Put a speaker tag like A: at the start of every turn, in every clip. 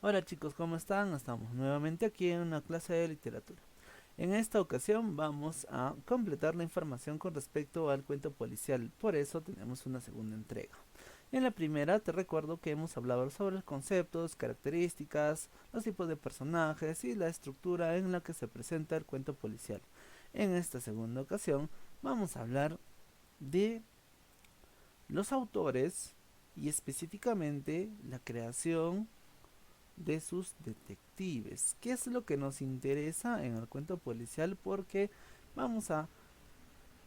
A: Hola chicos, ¿cómo están? Estamos nuevamente aquí en una clase de literatura. En esta ocasión vamos a completar la información con respecto al cuento policial, por eso tenemos una segunda entrega. En la primera te recuerdo que hemos hablado sobre los conceptos, características, los tipos de personajes y la estructura en la que se presenta el cuento policial. En esta segunda ocasión vamos a hablar de los autores y específicamente la creación de sus detectives. ¿Qué es lo que nos interesa en el cuento policial? Porque vamos a,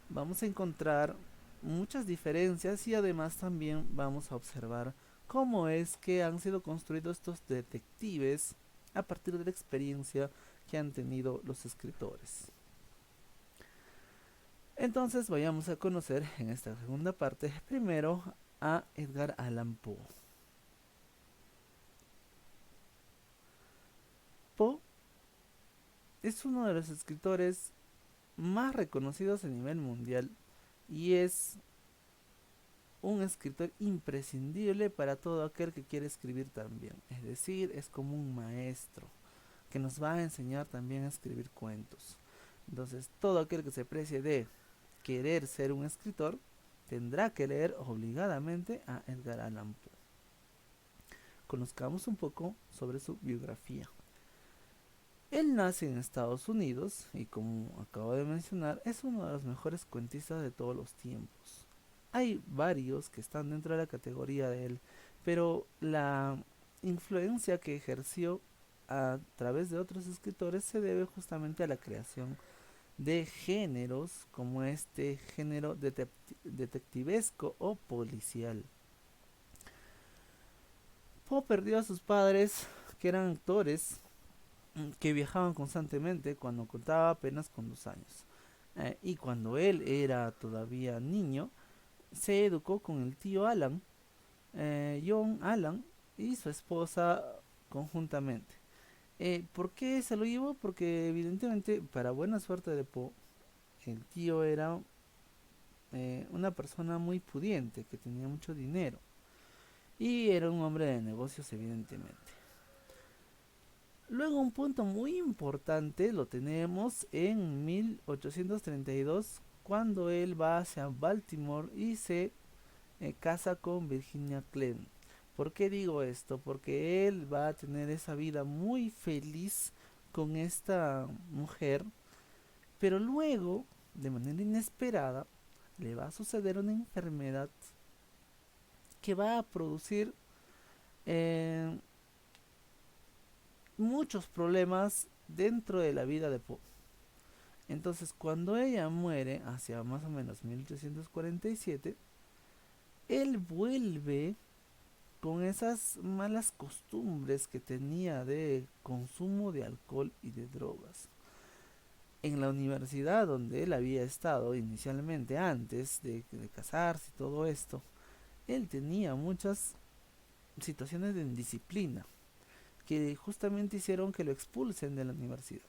A: vamos a encontrar muchas diferencias y además también vamos a observar cómo es que han sido construidos estos detectives a partir de la experiencia que han tenido los escritores. Entonces vayamos a conocer en esta segunda parte primero a Edgar Allan Poe. Poe es uno de los escritores más reconocidos a nivel mundial y es un escritor imprescindible para todo aquel que quiere escribir también. Es decir, es como un maestro que nos va a enseñar también a escribir cuentos. Entonces, todo aquel que se precie de querer ser un escritor tendrá que leer obligadamente a Edgar Allan Poe. Conozcamos un poco sobre su biografía. Él nace en Estados Unidos y, como acabo de mencionar, es uno de los mejores cuentistas de todos los tiempos. Hay varios que están dentro de la categoría de él, pero la influencia que ejerció a través de otros escritores se debe justamente a la creación de géneros como este género detectivesco o policial. Poe perdió a sus padres, que eran actores, que viajaban constantemente cuando contaba apenas con 2 años. Y cuando él era todavía niño, se educó con el tío Alan, John Alan, y su esposa conjuntamente. ¿Por qué se lo llevó? Porque evidentemente, para buena suerte de Poe, el tío era una persona muy pudiente, que tenía mucho dinero, y era un hombre de negocios evidentemente. Luego un punto muy importante lo tenemos en 1832 cuando él va hacia Baltimore y se casa con Virginia Clem. ¿Por qué digo esto? Porque él va a tener esa vida muy feliz con esta mujer, pero luego, de manera inesperada, le va a suceder una enfermedad que va a producir eh, muchos problemas dentro de la vida de Poe. Entonces, cuando ella muere, hacia más o menos 1847, él vuelve con esas malas costumbres que tenía de consumo de alcohol y de drogas. En la universidad donde él había estado inicialmente antes de casarse y todo esto, él tenía muchas situaciones de indisciplina que justamente hicieron que lo expulsen de la universidad.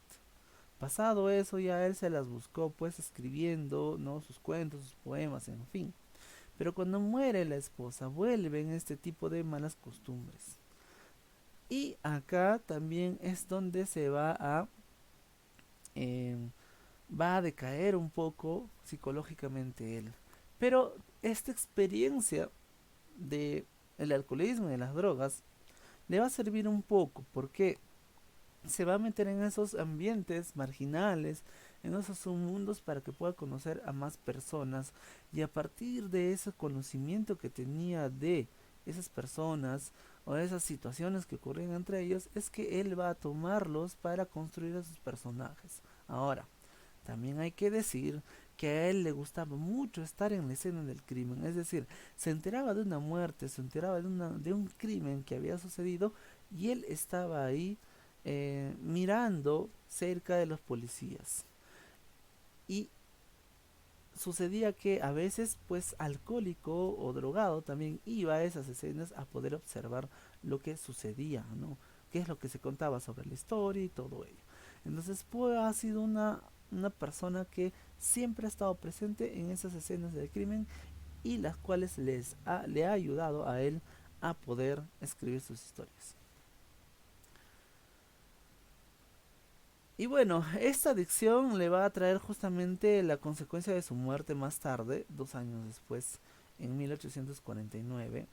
A: Pasado eso, ya él se las buscó pues escribiendo, ¿no?, sus cuentos, sus poemas, en fin. Pero cuando muere la esposa, vuelven este tipo de malas costumbres. Y acá también es donde se eh, va a decaer un poco psicológicamente él. Pero esta experiencia de el alcoholismo y de las drogas le va a servir un poco porque se va a meter en esos ambientes marginales, en esos submundos para que pueda conocer a más personas y a partir de ese conocimiento que tenía de esas personas o de esas situaciones que ocurren entre ellos es que él va a tomarlos para construir a sus personajes. Ahora, también hay que decir que a él le gustaba mucho estar en la escena del crimen, es decir, se enteraba de una muerte, se enteraba de un crimen que había sucedido y él estaba ahí mirando cerca de los policías. Y sucedía que a veces, pues alcohólico o drogado, también iba a esas escenas a poder observar lo que sucedía, ¿no? Qué es lo que se contaba sobre la historia y todo ello. Entonces, Poe ha sido una persona que siempre ha estado presente en esas escenas del crimen y las cuales le ha ayudado a él a poder escribir sus historias. Y bueno, esta adicción le va a traer justamente la consecuencia de su muerte más tarde, 2 años después, en 1849.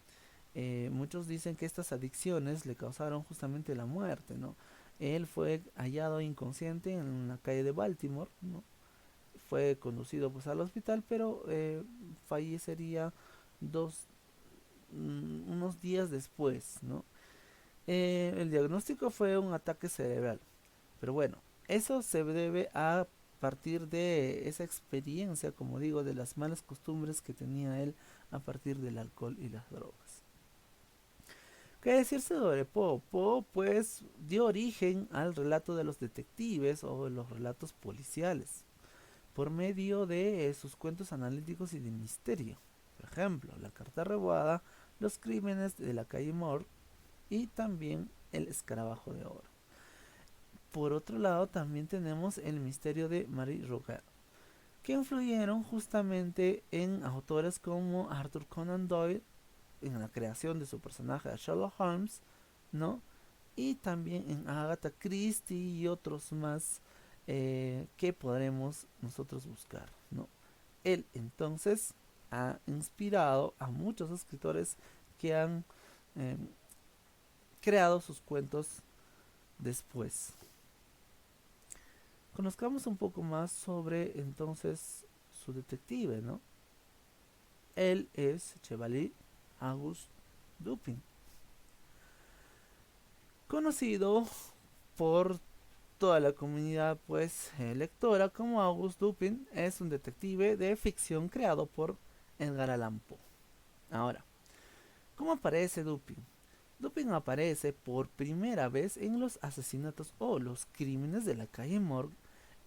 A: Muchos dicen que estas adicciones le causaron justamente la muerte, ¿no? Él fue hallado inconsciente en la calle de Baltimore, ¿no? Fue conducido pues al hospital, pero fallecería dos, unos días después, ¿no? El diagnóstico fue un ataque cerebral, pero bueno, eso se debe a partir de esa experiencia, como digo, de las malas costumbres que tenía él a partir del alcohol y las drogas. ¿Qué decirse sobre Poe? Poe pues dio origen al relato de los detectives o los relatos policiales por medio de sus cuentos analíticos y de misterio. Por ejemplo, La carta robada, Los crímenes de la calle Moore y también El escarabajo de oro. Por otro lado, también tenemos El misterio de Marie Roger, que influyeron justamente en autores como Arthur Conan Doyle en la creación de su personaje de Sherlock Holmes, ¿no? Y también en Agatha Christie y otros más que podremos nosotros buscar, ¿no? Él entonces ha inspirado a muchos escritores que han eh, creado sus cuentos después. Conozcamos un poco más sobre entonces su detective, ¿no? Él es Chevalier Auguste Dupin, conocido por toda la comunidad pues lectora como Auguste Dupin. Es un detective de ficción creado por Edgar Allan Poe. Ahora, ¿cómo aparece Dupin? Dupin aparece por primera vez en los asesinatos o los crímenes de la calle Morgue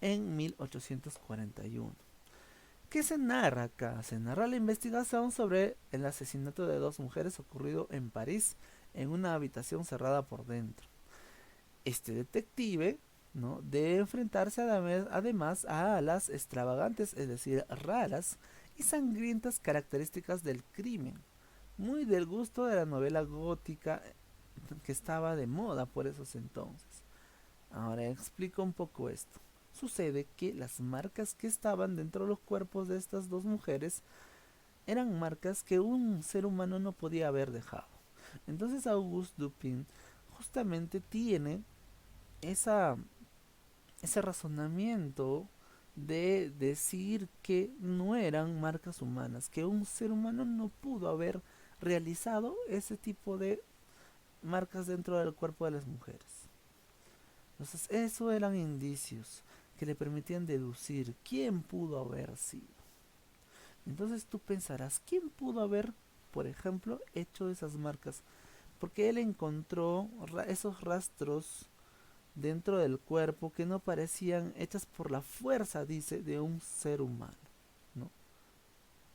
A: en 1841. ¿Qué se narra acá? Se narra la investigación sobre el asesinato de dos mujeres ocurrido en París en una habitación cerrada por dentro. Este detective, ¿no?, debe enfrentarse además a las extravagantes, es decir, raras y sangrientas características del crimen, muy del gusto de la novela gótica que estaba de moda por esos entonces. Ahora explico un poco esto. Sucede que las marcas que estaban dentro de los cuerpos de estas dos mujeres eran marcas que un ser humano no podía haber dejado. Entonces Auguste Dupin justamente tiene esa, ese razonamiento de decir que no eran marcas humanas, que un ser humano no pudo haber realizado ese tipo de marcas dentro del cuerpo de las mujeres. Entonces, eso eran indicios que le permitían deducir quién pudo haber sido. Entonces tú pensarás, ¿quién pudo haber, por ejemplo, hecho esas marcas? Porque él encontró esos rastros dentro del cuerpo que no parecían hechas por la fuerza, dice, de un ser humano, ¿no?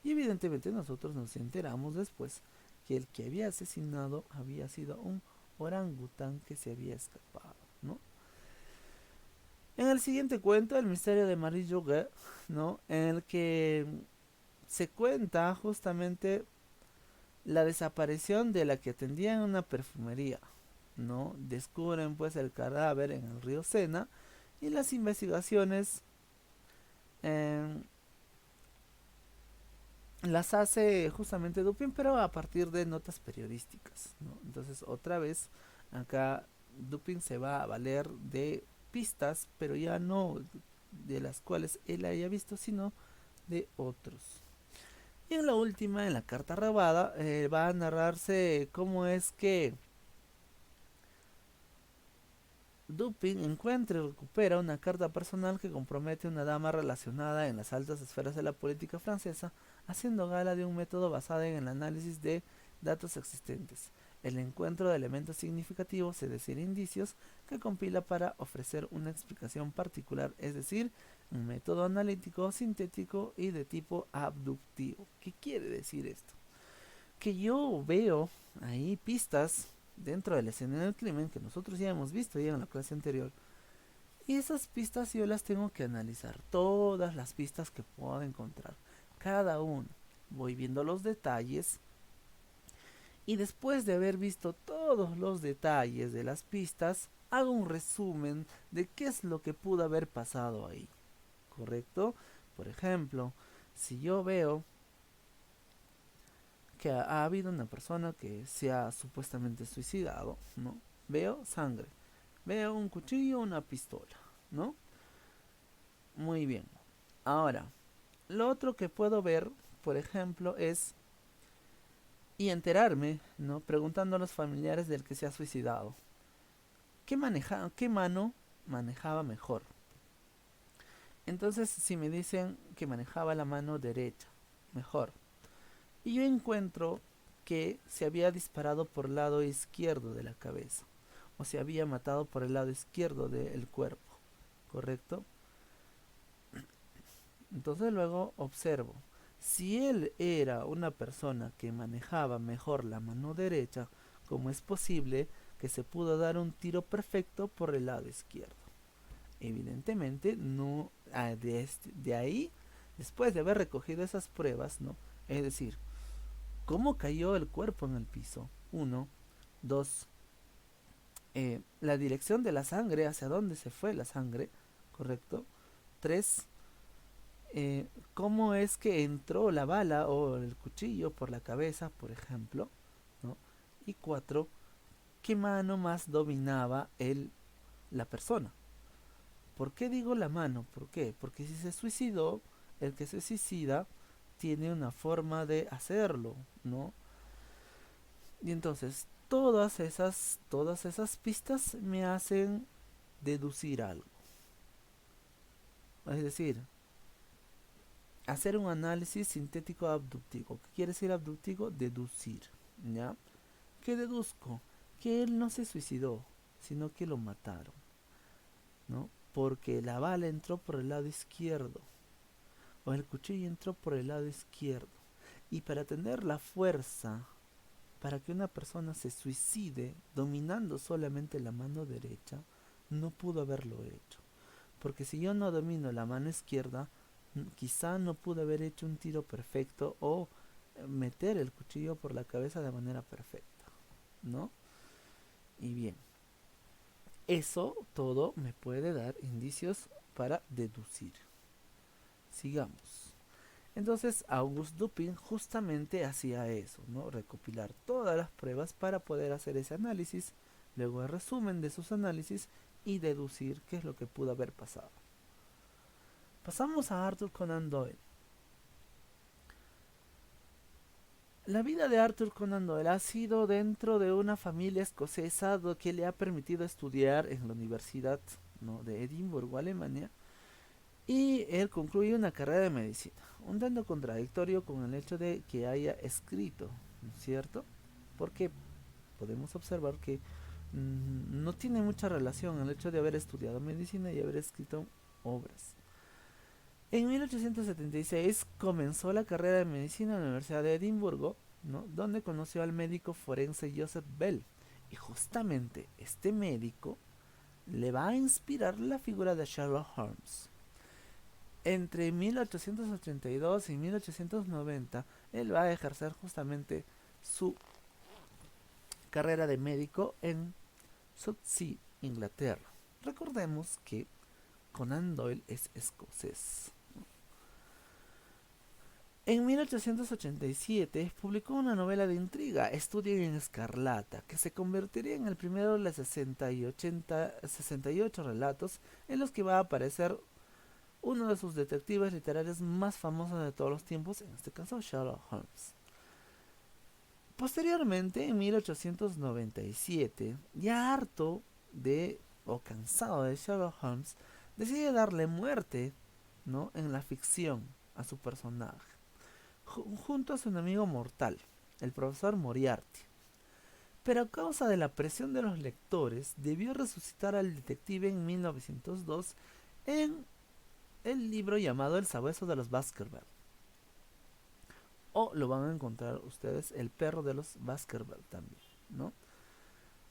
A: Y evidentemente nosotros nos enteramos después que el que había asesinado había sido un orangután que se había escapado, ¿no? En el siguiente cuento, el misterio de Marie Jouget, ¿no?, en el que se cuenta justamente la desaparición de la que atendía en una perfumería, ¿no? Descubren pues el cadáver en el río Sena y las investigaciones eh, las hace justamente Dupin, pero a partir de notas periodísticas, ¿no? Entonces otra vez acá Dupin se va a valer de pistas, pero ya no de las cuales él haya visto, sino de otros. Y en la última, en la carta robada, va a narrarse cómo es que Dupin encuentra y recupera una carta personal que compromete a una dama relacionada en las altas esferas de la política francesa, haciendo gala de un método basado en el análisis de datos existentes, el encuentro de elementos significativos, es decir, indicios, que compila para ofrecer una explicación particular, es decir, un método analítico, sintético y de tipo abductivo. ¿Qué quiere decir esto? Que yo veo ahí pistas dentro de la escena del crimen que nosotros ya hemos visto ya en la clase anterior. Y esas pistas yo las tengo que analizar, todas las pistas que puedo encontrar, cada una. Voy viendo los detalles Y después de haber visto todos los detalles de las pistas, hago un resumen de qué es lo que pudo haber pasado ahí, ¿correcto? Por ejemplo, si yo veo que ha habido una persona que se ha supuestamente suicidado, ¿no? Veo sangre, veo un cuchillo, una pistola, ¿no? Muy bien. Ahora, lo otro que puedo ver, por ejemplo, es y enterarme, ¿no? Preguntando a los familiares del que se ha suicidado, qué mano manejaba mejor? Entonces, si me dicen que manejaba la mano derecha, mejor. Y yo encuentro que se había disparado por el lado izquierdo de la cabeza, o se había matado por el lado izquierdo del cuerpo, ¿correcto? Entonces luego observo, si él era una persona que manejaba mejor la mano derecha, ¿cómo es posible que se pudo dar un tiro perfecto por el lado izquierdo? Evidentemente no, de ahí, después de haber recogido esas pruebas, ¿no? Es decir, ¿cómo cayó el cuerpo en el piso? Uno, dos, la dirección de la sangre, hacia dónde se fue la sangre, ¿correcto? Tres, cómo es que entró la bala o el cuchillo por la cabeza, por ejemplo, ¿no? Y cuatro, ¿qué mano más dominaba la persona? ¿Por qué digo la mano? ¿Por qué? Porque si se suicidó, el que se suicida tiene una forma de hacerlo, ¿no? Y entonces todas esas pistas me hacen deducir algo. Es decir, hacer un análisis sintético abductivo. ¿Qué quiere decir abductivo? Deducir, ¿ya? ¿Qué deduzco? Que él no se suicidó, sino que lo mataron, ¿no? Porque la bala entró por el lado izquierdo, o el cuchillo entró por el lado izquierdo. Y para tener la fuerza para que una persona se suicide dominando solamente la mano derecha, no pudo haberlo hecho. Porque si yo no domino la mano izquierda, quizá no pude haber hecho un tiro perfecto o meter el cuchillo por la cabeza de manera perfecta, ¿no? Y bien, eso todo me puede dar indicios para deducir. Sigamos. Entonces August Dupin justamente hacía eso, ¿no? Recopilar todas las pruebas para poder hacer ese análisis, luego el resumen de sus análisis y deducir qué es lo que pudo haber pasado. Pasamos a Arthur Conan Doyle. La vida de Arthur Conan Doyle ha sido dentro de una familia escocesa que le ha permitido estudiar en la Universidad, ¿no?, de Edimburgo, Alemania, y él concluye una carrera de medicina, un tanto contradictorio con el hecho de que haya escrito, ¿no es cierto? Porque podemos observar que no tiene mucha relación el hecho de haber estudiado medicina y haber escrito obras. En 1876 comenzó la carrera de medicina en la Universidad de Edimburgo, ¿no?, donde conoció al médico forense Joseph Bell. Y justamente este médico le va a inspirar la figura de Sherlock Holmes. Entre 1882 y 1890, él va a ejercer justamente su carrera de médico en Southsea, Inglaterra. Recordemos que Conan Doyle es escocés. En 1887 publicó una novela de intriga, Estudio en Escarlata, que se convertiría en el primero de las 68 relatos en los que va a aparecer uno de sus detectives literarios más famosos de todos los tiempos, en este caso Sherlock Holmes. Posteriormente, en 1897, ya harto de o cansado de Sherlock Holmes, decide darle muerte, ¿no?, en la ficción a su personaje, junto a su enemigo mortal, el profesor Moriarty. Pero a causa de la presión de los lectores, debió resucitar al detective en 1902 en el libro llamado El sabueso de los Baskerville. O lo van a encontrar ustedes, El perro de los Baskerville también, ¿no?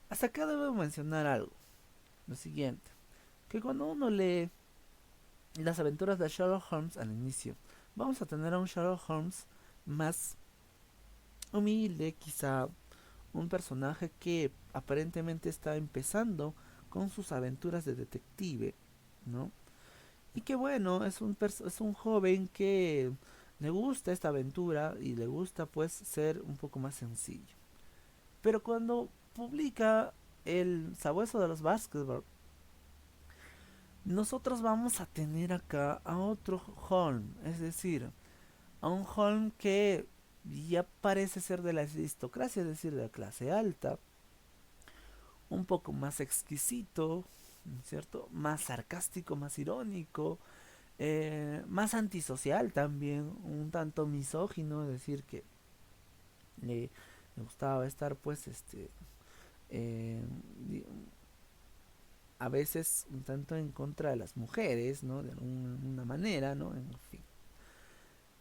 A: Hasta acá debo mencionar algo. Lo siguiente, que cuando uno lee las aventuras de Sherlock Holmes al inicio, vamos a tener a un Sherlock Holmes más humilde, quizá un personaje que aparentemente está empezando con sus aventuras de detective, ¿no? Y que bueno, es un joven que le gusta esta aventura y le gusta pues ser un poco más sencillo. Pero cuando publica el Sabueso de los Baskerville, nosotros vamos a tener acá a otro Holm, es decir, a un Holm que ya parece ser de la aristocracia, es decir, de la clase alta, un poco más exquisito, ¿cierto? Más sarcástico, más irónico, más antisocial también, un tanto misógino, es decir, que le, le gustaba estar pues eh, a veces un tanto en contra de las mujeres, ¿no? De alguna manera, ¿no? En fin.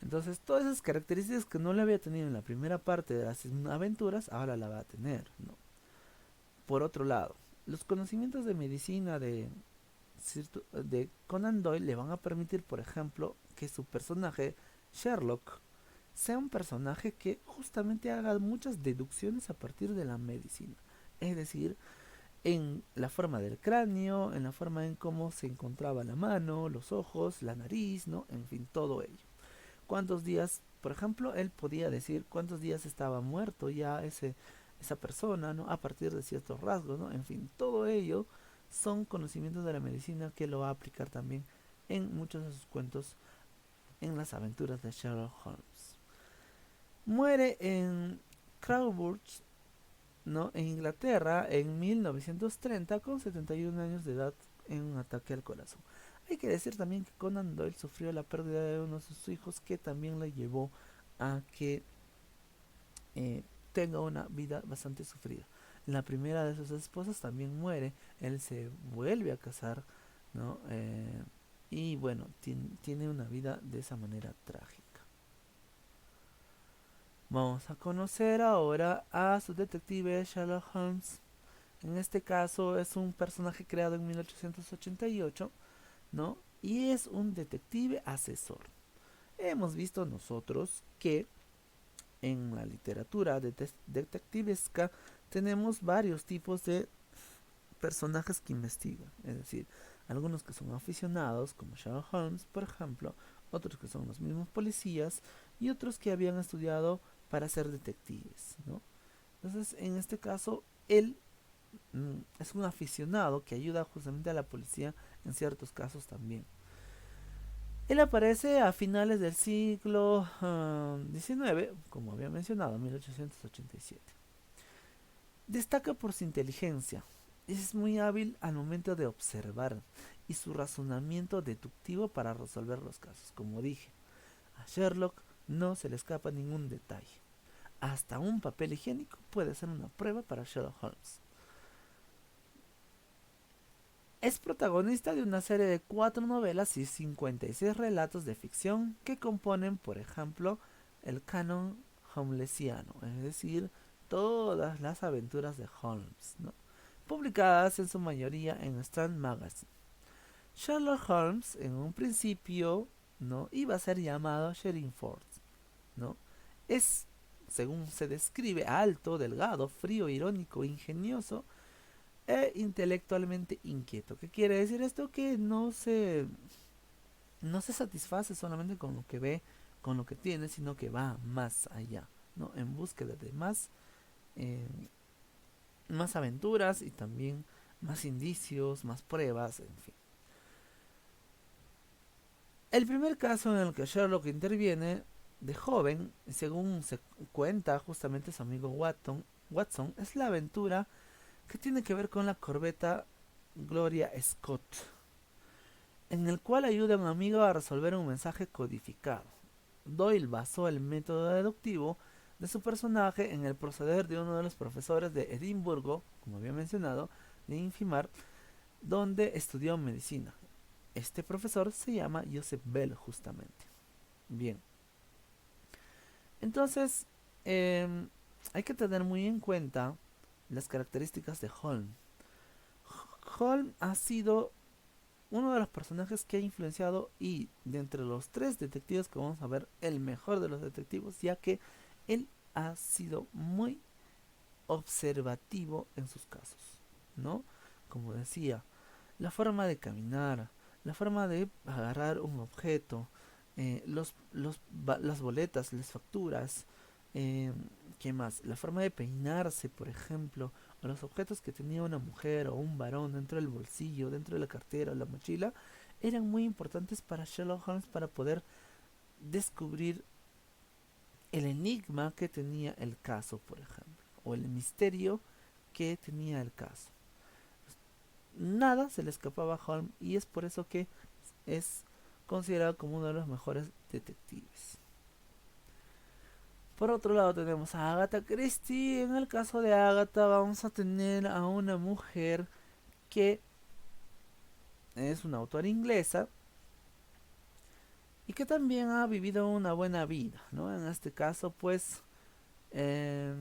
A: Entonces, todas esas características que no le había tenido en la primera parte de las aventuras, ahora la va a tener, ¿no? Por otro lado, los conocimientos de medicina de Conan Doyle le van a permitir, por ejemplo, que su personaje, Sherlock, sea un personaje que justamente haga muchas deducciones a partir de la medicina. Es decir, en la forma del cráneo, en la forma en cómo se encontraba la mano, los ojos, la nariz, ¿no? En fin, todo ello. Cuántos días, por ejemplo, él podía decir cuántos días estaba muerto ya esa persona, ¿no? A partir de ciertos rasgos, ¿no? En fin, todo ello son conocimientos de la medicina que lo va a aplicar también en muchos de sus cuentos en las aventuras de Sherlock Holmes. Muere en Crowbridge, ¿no? En Inglaterra en 1930 con 71 años de edad en un ataque al corazón. Hay que decir también que Conan Doyle sufrió la pérdida de uno de sus hijos que también le llevó a que tenga una vida bastante sufrida. La primera de sus esposas también muere, él se vuelve a casar, ¿no? Y bueno, tiene una vida de esa manera trágica. Vamos a conocer ahora a su detective Sherlock Holmes. En este caso es un personaje creado en 1888, ¿no? Y es un detective asesor. Hemos visto nosotros que en la literatura detectivesca tenemos varios tipos de personajes que investigan. Es decir, algunos que son aficionados, como Sherlock Holmes, por ejemplo, otros que son los mismos policías y otros que habían estudiado para ser detectives, ¿no? Entonces, en este caso, él es un aficionado que ayuda justamente a la policía en ciertos casos también. Él aparece a finales del siglo XIX, como había mencionado, 1887. Destaca por su inteligencia. Es muy hábil al momento de observar y su razonamiento deductivo para resolver los casos. Como dije, a Sherlock no se le escapa ningún detalle. Hasta un papel higiénico puede ser una prueba para Sherlock Holmes. Es protagonista de una serie de 4 novelas y 56 relatos de ficción que componen, por ejemplo, el canon holmesiano, es decir, todas las aventuras de Holmes, ¿no? Publicadas en su mayoría en Strand Magazine. Sherlock Holmes, en un principio, ¿no? Iba a ser llamado Sherringford, ¿no? Es, según se describe, alto, delgado, frío, irónico, ingenioso e intelectualmente inquieto. ¿Qué quiere decir esto? Que no se satisface solamente con lo que ve, con lo que tiene, sino que va más allá, ¿no? En búsqueda de eh, más aventuras y también más indicios, más pruebas, en fin. El primer caso en el que Sherlock interviene de joven, según se cuenta justamente su amigo Watson, es la aventura que tiene que ver con la corbeta Gloria Scott, en el cual ayuda a un amigo a resolver un mensaje codificado. Doyle basó el método deductivo de su personaje en el proceder de uno de los profesores de Edimburgo, como había mencionado, de Infimar, donde estudió medicina. Este profesor se llama Joseph Bell justamente. Bien, entonces hay que tener muy en cuenta las características de Holmes. Holmes ha sido uno de los personajes que ha influenciado y de entre los 3 detectives que vamos a ver, el mejor de los detectives, ya que él ha sido muy observativo en sus casos, ¿no? Como decía, la forma de caminar, la forma de agarrar un objeto, las boletas, las facturas, eh, ¿qué más? La forma de peinarse, por ejemplo, o los objetos que tenía una mujer o un varón dentro del bolsillo, dentro de la cartera o la mochila, eran muy importantes para Sherlock Holmes para poder descubrir el enigma que tenía el caso, por ejemplo, o el misterio que tenía el caso. Nada se le escapaba a Holmes y es por eso que es considerado como uno de los mejores detectives. Por otro lado tenemos a Agatha Christie. En el caso de Agatha vamos a tener a una mujer que es una autora inglesa y que también ha vivido una buena vida, ¿no? En este caso, pues, eh,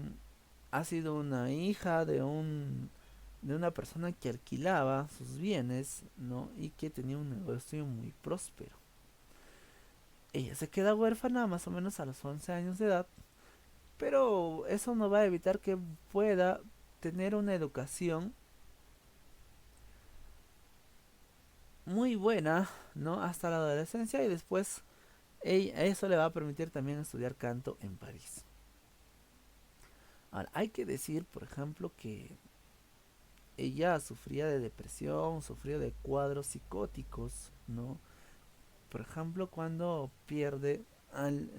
A: ha sido una hija de una persona que alquilaba sus bienes, ¿no? Y que tenía un negocio muy próspero. Ella se queda huérfana más o menos a los 11 años de edad, pero eso no va a evitar que pueda tener una educación muy buena, ¿no? Hasta la adolescencia y después eso le va a permitir también estudiar canto en París. Ahora, hay que decir, por ejemplo, que ella sufría de depresión, sufría de cuadros psicóticos, ¿no? Por ejemplo, cuando pierde al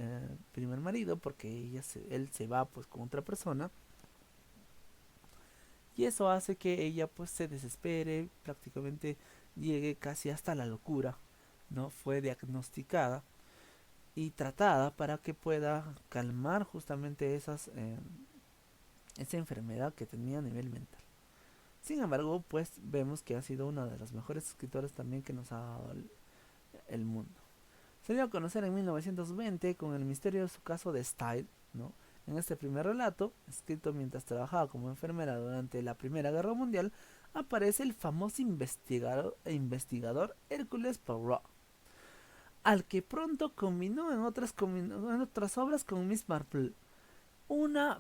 A: primer marido, porque él se va pues con otra persona, y eso hace que ella pues se desespere, prácticamente llegue casi hasta la locura, ¿no? Fue diagnosticada y tratada para que pueda calmar justamente esa enfermedad que tenía a nivel mental. Sin embargo, pues vemos que ha sido una de las mejores escritoras también que nos ha dado el mundo. Se dio a conocer en 1920 con el misterio de su caso de Style, ¿no? En este primer relato, escrito mientras trabajaba como enfermera durante la Primera Guerra Mundial, aparece el famoso investigador Hércules Poirot, al que pronto combinó en otras obras con Miss Marple, una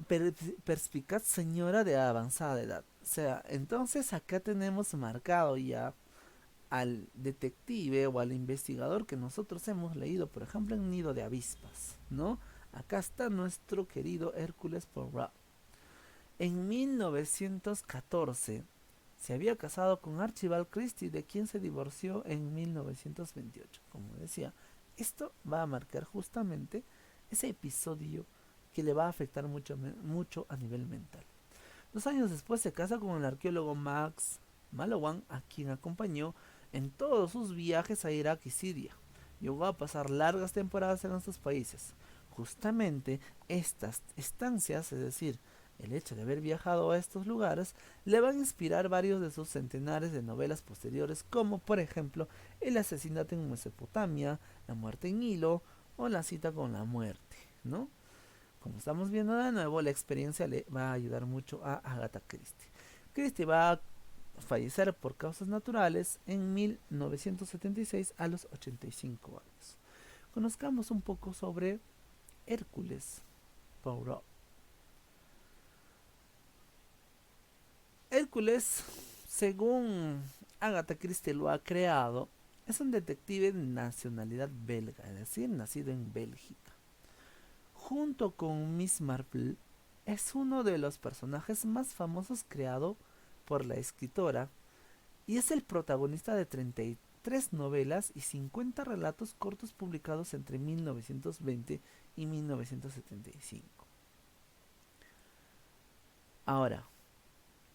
A: perspicaz señora de avanzada edad. O sea, entonces acá tenemos marcado ya al detective o al investigador que nosotros hemos leído, por ejemplo, en Nido de Avispas, ¿no? Acá está nuestro querido Hércules Poirot. En 1914 se había casado con Archibald Christie, de quien se divorció en 1928. Como decía, esto va a marcar justamente ese episodio que le va a afectar mucho a nivel mental. 2 años después se casa con el arqueólogo Max Mallowan, a quien acompañó en todos sus viajes a Irak y Siria. Llegó a pasar largas temporadas en estos países. Justamente estas estancias, es decir, el hecho de haber viajado a estos lugares, le van a inspirar varios de sus centenares de novelas posteriores, como por ejemplo El asesinato en Mesopotamia, La muerte en Hilo o La cita con la muerte, ¿no? Como estamos viendo de nuevo, la experiencia le va a ayudar mucho a Agatha Christie. Christie va a fallecer por causas naturales en 1976 a los 85 años. Conozcamos un poco sobre Hércules Poirot. Hércules, según Agatha Christie lo ha creado, es un detective de nacionalidad belga, es decir, nacido en Bélgica. Junto con Miss Marple, es uno de los personajes más famosos creado por la escritora y es el protagonista de 33 novelas y 50 relatos cortos publicados entre 1920 y 1975. Ahora,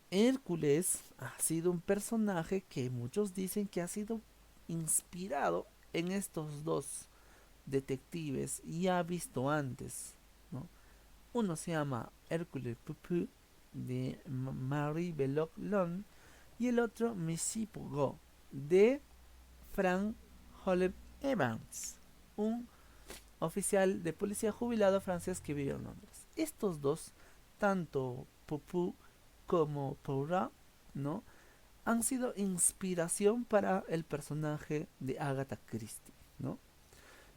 A: Hércules ha sido un personaje que muchos dicen que ha sido inspirado en estos dos detectives y ha visto antes, ¿no? Uno se llama Hércules Poupou de Marie Belloc Lund y el otro Missy Pogo de Frank Holland Evans, un oficial de policía jubilado francés que vive en Londres. Estos dos, tanto Poupou como Poirot, ¿no? Han sido inspiración para el personaje de Agatha Christie, ¿no?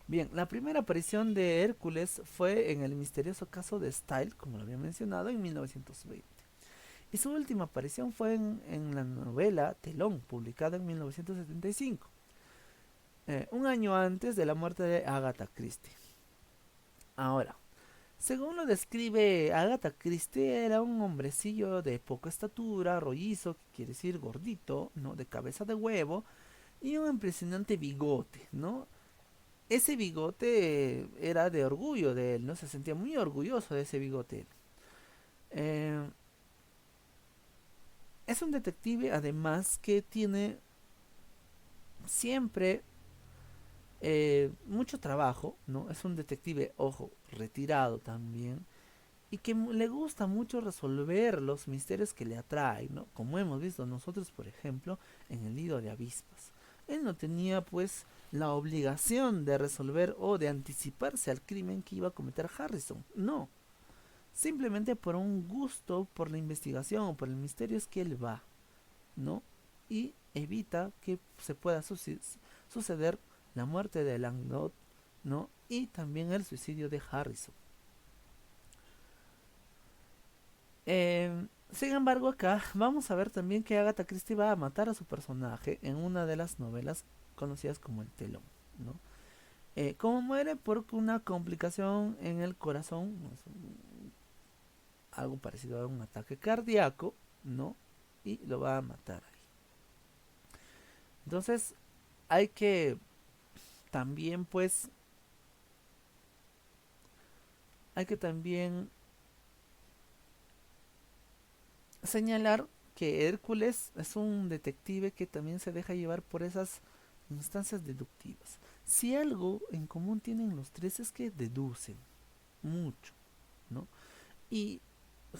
A: Bien, la primera aparición de Hércules fue en el misterioso caso de Style, como lo había mencionado, en 1920. y su última aparición fue en la novela Telón, publicada en 1975, un año antes de la muerte de Agatha Christie. Ahora, según lo describe Agatha Christie, era un hombrecillo de poca estatura, rollizo, que quiere decir gordito, ¿no? De cabeza de huevo, y un impresionante bigote, ¿no? Ese bigote era de orgullo de él, ¿no? Se sentía muy orgulloso de ese bigote. Eh, es un detective, además, que tiene siempre mucho trabajo, ¿no? Es un detective, ojo, retirado también, y que le gusta mucho resolver los misterios que le atraen, ¿no? Como hemos visto nosotros, por ejemplo, en el nido de avispas. Él no tenía, pues, la obligación de resolver o de anticiparse al crimen que iba a cometer Harrison. No, simplemente por un gusto por la investigación o por el misterio es que él va, ¿no? Y evita que se pueda suceder la muerte de Langdon, ¿no? Y también el suicidio de Harrison. Sin embargo, acá vamos a ver también que Agatha Christie va a matar a su personaje en una de las novelas conocidas como El Telón, ¿no? Como muere por una complicación en el corazón, algo parecido a un ataque cardíaco, ¿no? Y lo va a matar ahí. Entonces, hay que también, pues, hay que también señalar que Hércules es un detective que también se deja llevar por esas instancias deductivas. Si algo en común tienen los tres es que deducen mucho, ¿no? Y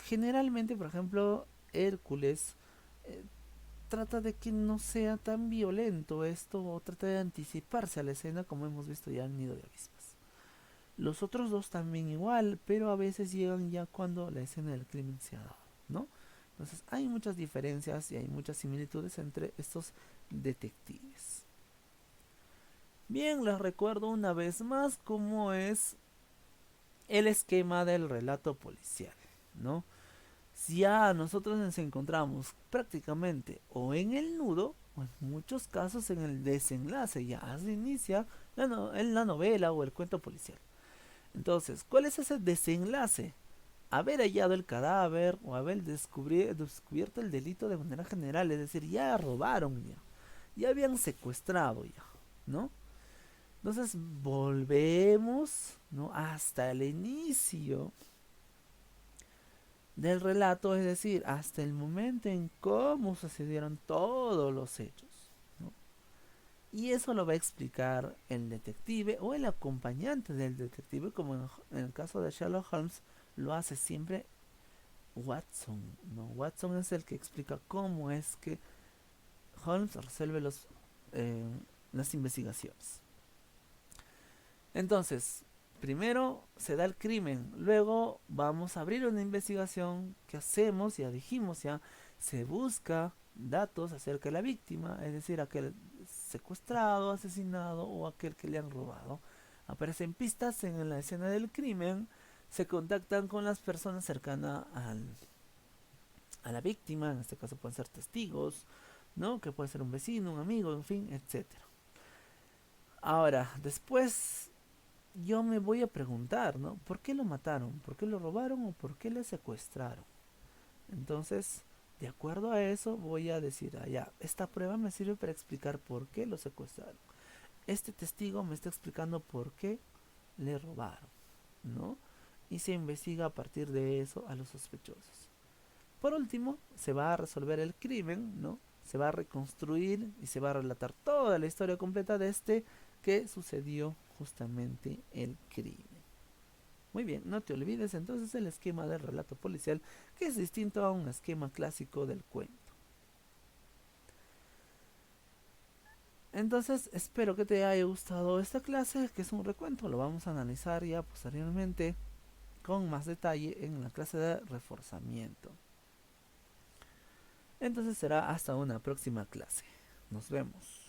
A: generalmente, por ejemplo, Hércules eh, trata de que no sea tan violento esto o trata de anticiparse a la escena como hemos visto ya en Nido de Avispas. Los otros dos también igual, pero a veces llegan ya cuando la escena del crimen se ha dado, ¿no? Entonces hay muchas diferencias y hay muchas similitudes entre estos detectives. Bien, les recuerdo una vez más cómo es el esquema del relato policial, ¿no? Si ya nosotros nos encontramos prácticamente o en el nudo o en muchos casos en el desenlace, ya se inicia en la novela o el cuento policial. Entonces, ¿cuál es ese desenlace? Haber hallado el cadáver o haber descubierto el delito de manera general, es decir, ya robaron ya habían secuestrado ya, ¿no? Entonces volvemos, ¿no? Hasta el inicio del relato, es decir, hasta el momento en cómo sucedieron todos los hechos, ¿no? Y eso lo va a explicar el detective o el acompañante del detective, como en el caso de Sherlock Holmes, lo hace siempre Watson, ¿no? Watson es el que explica cómo es que Holmes resuelve eh, las investigaciones. Entonces, primero se da el crimen, luego vamos a abrir una investigación. ¿Qué hacemos? Ya dijimos, ya se busca datos acerca de la víctima, es decir, aquel secuestrado, asesinado o aquel que le han robado. Aparecen pistas en la escena del crimen, se contactan con las personas cercanas a la víctima, en este caso pueden ser testigos, ¿no? Que puede ser un vecino, un amigo, en fin, etcétera. Ahora, después yo me voy a preguntar, ¿no? ¿Por qué lo mataron? ¿Por qué lo robaron o por qué le secuestraron? Entonces, de acuerdo a eso, voy a decir, ah, ya, esta prueba me sirve para explicar por qué lo secuestraron. Este testigo me está explicando por qué le robaron, ¿no? Y se investiga a partir de eso a los sospechosos. Por último, se va a resolver el crimen, ¿no? Se va a reconstruir y se va a relatar toda la historia completa de este que sucedió justamente el crimen. Muy bien, no te olvides entonces el esquema del relato policial, que es distinto a un esquema clásico del cuento. Entonces, espero que te haya gustado esta clase, que es un recuento. Lo vamos a analizar ya posteriormente con más detalle en la clase de reforzamiento. Entonces será hasta una próxima clase. Nos vemos.